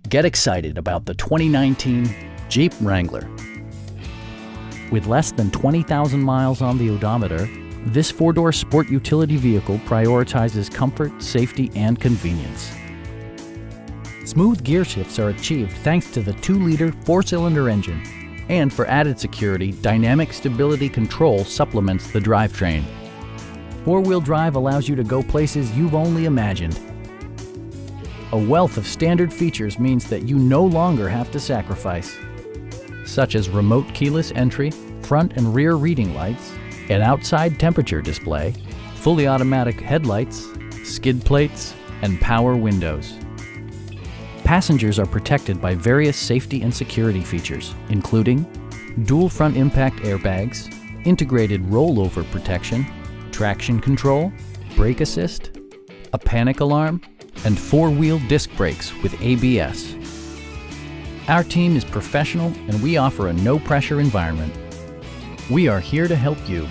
Get excited about the 2019 Jeep Wrangler. With less than 20,000 miles on the odometer, this four-door sport utility vehicle prioritizes comfort, safety, and convenience. Smooth gear shifts are achieved thanks to the 2-liter 4-cylinder engine. And for added security, dynamic stability control supplements the drivetrain. 4-wheel drive allows you to go places you've only imagined. A wealth of standard features means that you no longer have to sacrifice, such as remote keyless entry, front and rear reading lights, an outside temperature display, fully automatic headlights, skid plates, and power windows. Passengers are protected by various safety and security features, including dual front impact airbags, integrated rollover protection, traction control, brake assist, a panic alarm, and 4-wheel disc brakes with ABS. Our team is professional and we offer a no-pressure environment. We are here to help you.